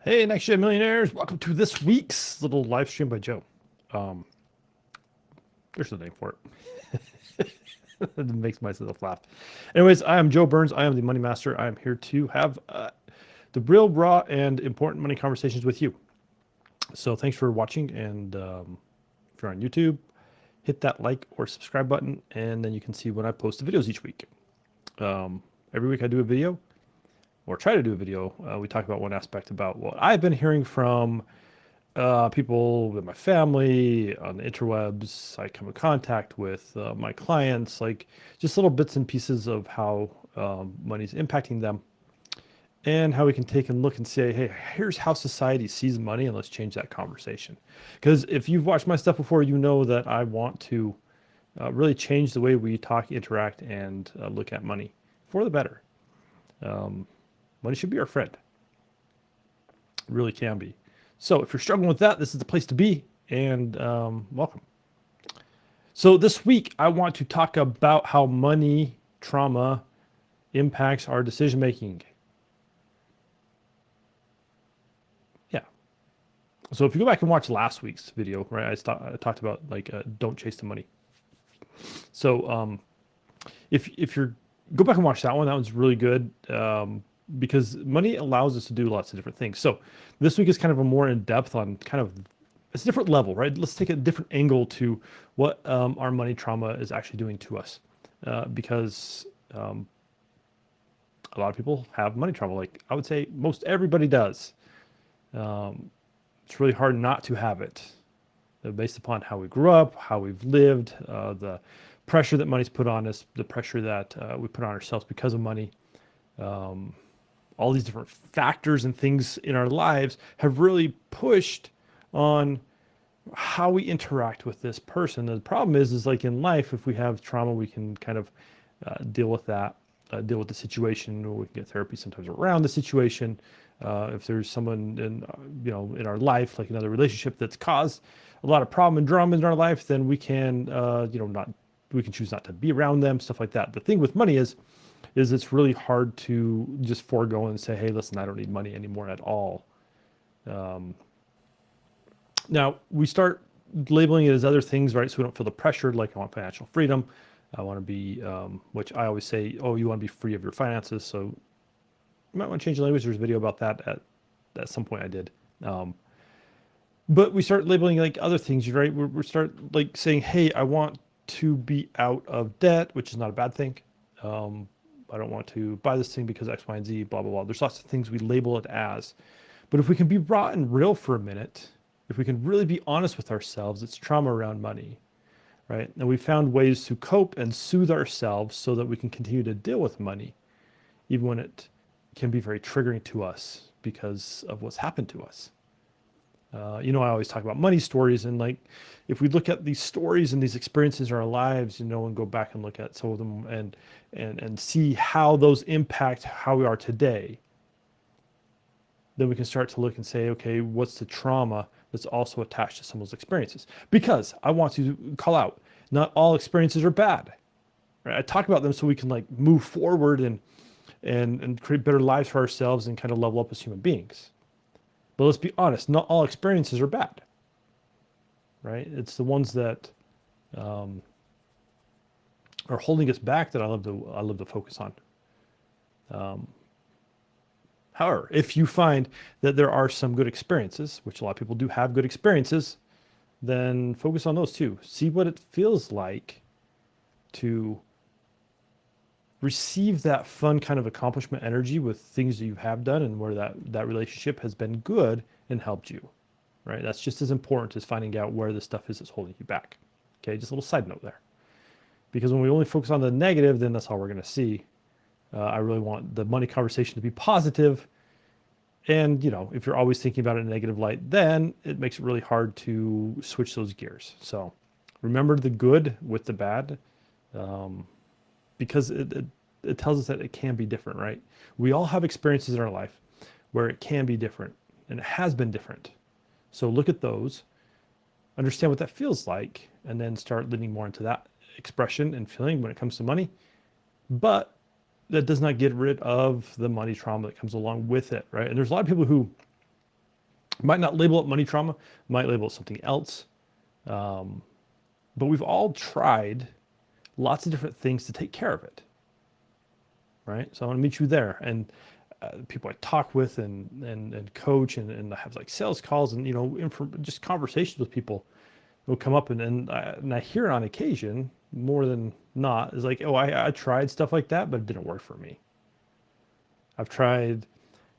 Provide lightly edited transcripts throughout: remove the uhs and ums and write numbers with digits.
Hey, Next Gen Millionaires, welcome to this week's little live stream by Joe. Um, there's a name for it. It makes myself laugh. Anyways, I am Joe Burns. I am the Money Master. I am here to have the real, raw, and important money conversations with you. So thanks for watching. And if you're on YouTube, hit that like or subscribe button, and then you can see when I post the videos each week. Every week I do a video, or try to do a video. We talk about one aspect about what I've been hearing from people in my family, on the interwebs. I come in contact with my clients, like just little bits and pieces of how money's impacting them, and how we can take and look and say, hey, here's how society sees money, and let's change that conversation. Because if you've watched my stuff before, you know that I want to really change the way we talk, interact, and look at money for the better. Money should be our friend. It really can be. So if you're struggling with that, this is the place to be, and welcome. So this week, I want to talk about how money trauma impacts our decision making. Yeah. So if you go back and watch last week's video, right, I talked about like don't chase the money. So if you're go back and watch that one, that one's really good. Because money allows us to do lots of different things. So this week is kind of a more in depth on kind of it's a different level, right? Let's take a different angle to what our money trauma is actually doing to us, because a lot of people have money trauma. Like I would say, most everybody does. It's really hard not to have it, based upon how we grew up, how we've lived, the pressure that money's put on us, the pressure that we put on ourselves because of money. All these different factors and things in our lives have really pushed on how we interact with this person. And the problem is like in life, if we have trauma, we can kind of deal with that, deal with the situation, or we can get therapy sometimes around the situation. If there's someone in our life, like another relationship that's caused a lot of problem and drama in our life, then we can we can choose not to be around them, stuff like that. The thing with money is it's really hard to just forego and say, hey, listen, I don't need money anymore at all. Now we start labeling it as other things, right? So we don't feel the pressure, like I want financial freedom. I want to be, which I always say, oh, you want to be free of your finances. So you might want to change the language. There's a video about that at some point I did. But we start labeling like other things, right? We start like saying, hey, I want to be out of debt, which is not a bad thing. I don't want to buy this thing because X, Y, and Z, blah, blah, blah. There's lots of things we label it as. But if we can be raw and real for a minute, if we can really be honest with ourselves, it's trauma around money, right? And we found ways to cope and soothe ourselves so that we can continue to deal with money, even when it can be very triggering to us because of what's happened to us. I always talk about money stories, and like, if we look at these stories and these experiences in our lives, and go back and look at some of them and see how those impact how we are today, then we can start to look and say, okay, what's the trauma that's also attached to some of those experiences? Because I want to call out, not all experiences are bad, right? I talk about them so we can like move forward and create better lives for ourselves and kind of level up as human beings. But let's be honest, not all experiences are bad, right? It's the ones that are holding us back that I love to focus on. However, if you find that there are some good experiences, which a lot of people do have good experiences, then focus on those too. See what it feels like to receive that fun kind of accomplishment energy with things that you have done and where that relationship has been good and helped you, right? That's just as important as finding out where the stuff is that's holding you back. Okay, just a little side note there. Because when we only focus on the negative, then that's all we're going to see. I really want the money conversation to be positive. And, if you're always thinking about it in a negative light, then it makes it really hard to switch those gears. So remember the good with the bad. Because it tells us that it can be different, right? We all have experiences in our life where it can be different, and it has been different. So look at those, understand what that feels like, and then start leaning more into that expression and feeling when it comes to money. But that does not get rid of the money trauma that comes along with it, right? And there's a lot of people who Might not label it money trauma, might label it something else. But we've all tried lots of different things to take care of it, right? So I want to meet you there. And people I talk with and coach and I have like sales calls and, just conversations with people will come up and I hear it on occasion more than not is like, oh, I tried stuff like that, but it didn't work for me. I've tried,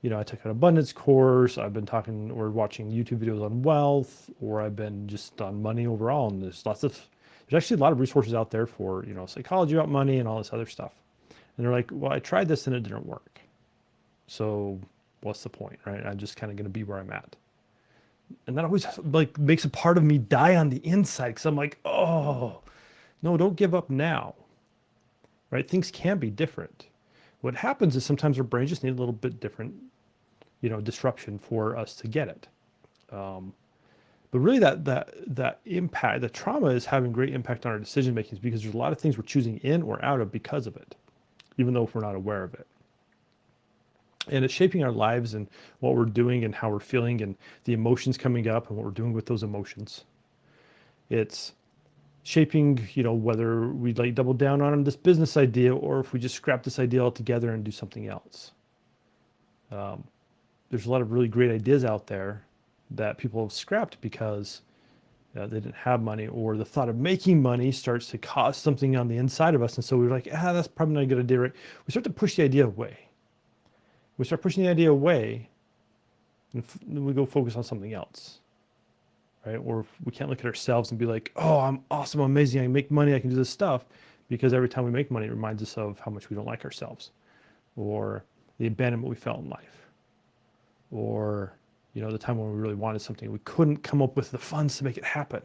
I took an abundance course. I've been talking or watching YouTube videos on wealth, or I've been just on money overall. And there's actually a lot of resources out there for, psychology about money and all this other stuff. And they're like, well, I tried this and it didn't work. So what's the point, right? I'm just kind of going to be where I'm at. And that always like makes a part of me die on the inside because I'm like, oh, no, don't give up now, right? Things can be different. What happens is sometimes our brain just need a little bit different, disruption for us to get it. But really that impact, the trauma is having great impact on our decision making because there's a lot of things we're choosing in or out of because of it, even though if we're not aware of it. And it's shaping our lives and what we're doing and how we're feeling and the emotions coming up and what we're doing with those emotions. It's shaping, whether we like double down on this business idea or if we just scrap this idea altogether and do something else. There's a lot of really great ideas out there that people have scrapped because they didn't have money, or the thought of making money starts to cause something on the inside of us. And so we're like, that's probably not a good idea, right? We start to push the idea away. We start pushing the idea away and then we go focus on something else, right? Or we can't look at ourselves and be like, oh, I'm awesome, I'm amazing, I can make money, I can do this stuff, because every time we make money, it reminds us of how much we don't like ourselves, or the abandonment we felt in life, or, the time when we really wanted something, we couldn't come up with the funds to make it happen.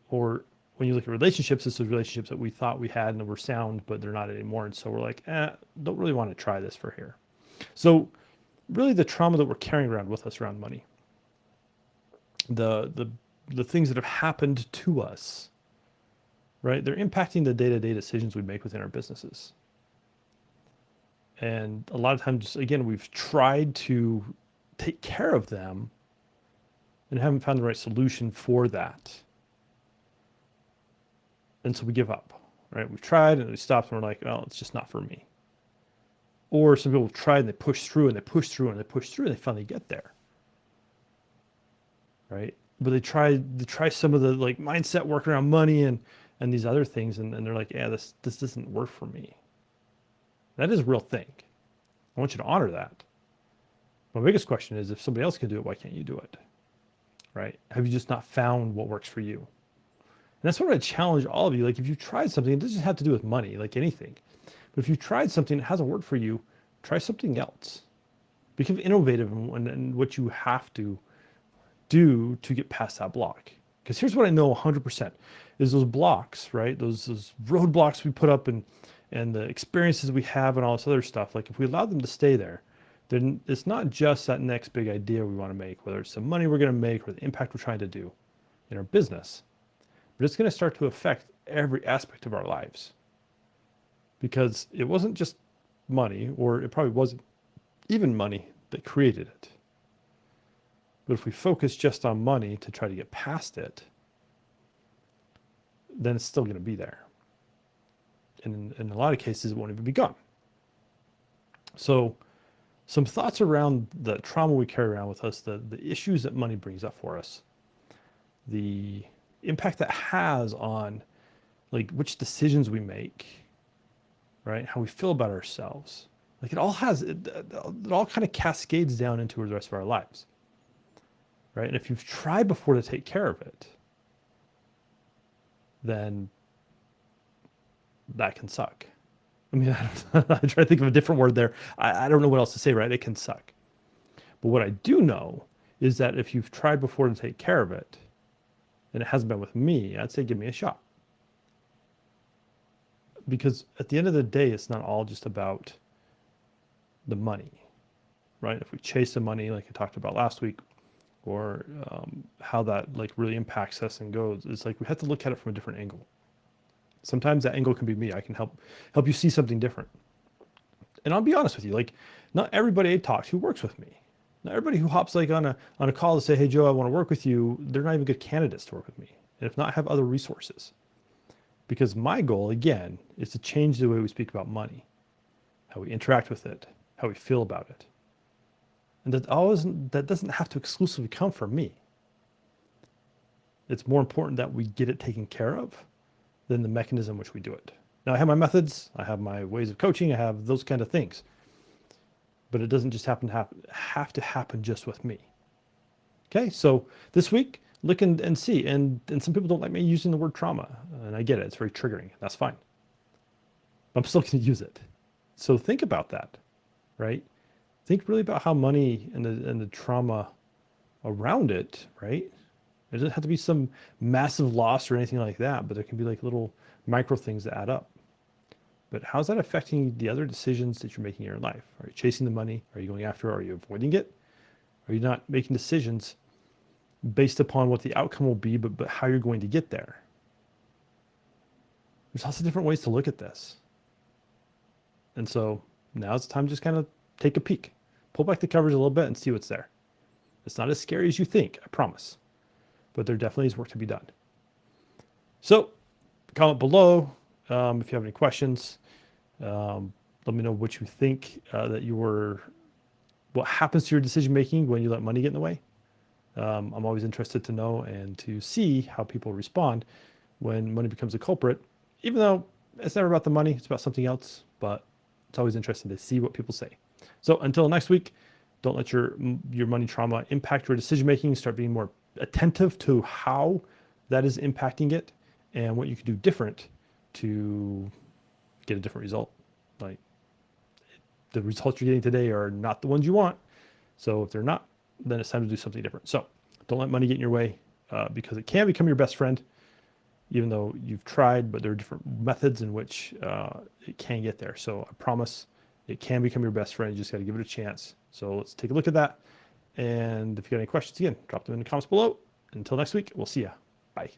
Or when you look at relationships, it's those relationships that we thought we had and were sound, but they're not anymore. And so we're like, don't really want to try this for here. So really the trauma that we're carrying around with us around money, the things that have happened to us, right? They're impacting the day-to-day decisions we make within our businesses. And a lot of times, again, we've tried to take care of them and haven't found the right solution for that. And so we give up, right? We've tried and we stopped and we're like, well, it's just not for me. Or some people have tried and they push through and they push through and they push through and they finally get there, right? But they try some of the like mindset work around money and these other things, and they're like, yeah, this doesn't work for me. That is a real thing. I want you to honor that. My biggest question is, if somebody else can do it, why can't you do it? Right? Have you just not found what works for you? And that's what I challenge all of you. Like, if you've tried something, it doesn't have to do with money, like anything. But if you've tried something that hasn't worked for you, try something else. Become innovative in what you have to do to get past that block. Because here's what I know 100% is those blocks, right? Those roadblocks we put up and the experiences we have and all this other stuff. Like, if we allow them to stay there, then it's not just that next big idea we want to make, whether it's the money we're going to make or the impact we're trying to do in our business, but it's going to start to affect every aspect of our lives. Because it wasn't just money, or it probably wasn't even money that created it. But if we focus just on money to try to get past it, then it's still going to be there. And in a lot of cases, it won't even be gone. So some thoughts around the trauma we carry around with us, the issues that money brings up for us, the impact that has on like which decisions we make, right? How we feel about ourselves. Like it all kind of cascades down into the rest of our lives, right? And if you've tried before to take care of it, then that can suck. I mean, I try to think of a different word there. I don't know what else to say, right? It can suck. But what I do know is that if you've tried before to take care of it, and it hasn't been with me, I'd say give me a shot. Because at the end of the day, it's not all just about the money, right? If we chase the money, like I talked about last week, or how that like really impacts us and goes, it's like we have to look at it from a different angle. Sometimes that angle can be me. I can help you see something different. And I'll be honest with you, like not everybody I talk to works with me. Now, everybody who hops like on a call to say, "Hey Joe, I want to work with you," they're not even good candidates to work with me. And if not, have other resources. Because my goal, again, is to change the way we speak about money, how we interact with it, how we feel about it. And that doesn't have to exclusively come from me. It's more important that we get it taken care of than the mechanism in which we do it. Now, I have my methods, I have my ways of coaching, I have those kind of things. But it doesn't just have to happen just with me. Okay, so this week, look and see. And some people don't like me using the word trauma. And I get it, it's very triggering. That's fine. But I'm still going to use it. So think about that, right? Think really about how money and the trauma around it, right? It doesn't have to be some massive loss or anything like that, but there can be like little micro things that add up. But how's that affecting the other decisions that you're making in your life? Are you chasing the money? Are you going after it? Are you avoiding it? Are you not making decisions based upon what the outcome will be, but how you're going to get there? There's lots of different ways to look at this. And so now it's time to just kind of take a peek, pull back the covers a little bit and see what's there. It's not as scary as you think, I promise. But there definitely is work to be done. So comment below if you have any questions. Let me know what you think what happens to your decision making when you let money get in the way. I'm always interested to know and to see how people respond when money becomes a culprit, even though it's never about the money, it's about something else, but it's always interesting to see what people say. So until next week, don't let your money trauma impact your decision making. Start being more attentive to how that is impacting it and what you can do different to get a different result. Like, the results you're getting today are not the ones you want. So if they're not, then it's time to do something different. So don't let money get in your way because it can become your best friend, even though you've tried, but there are different methods in which it can get there. So I promise it can become your best friend. You just got to give it a chance. So let's take a look at that. And if you got any questions, again, drop them in the comments below. Until next week, we'll see ya. Bye.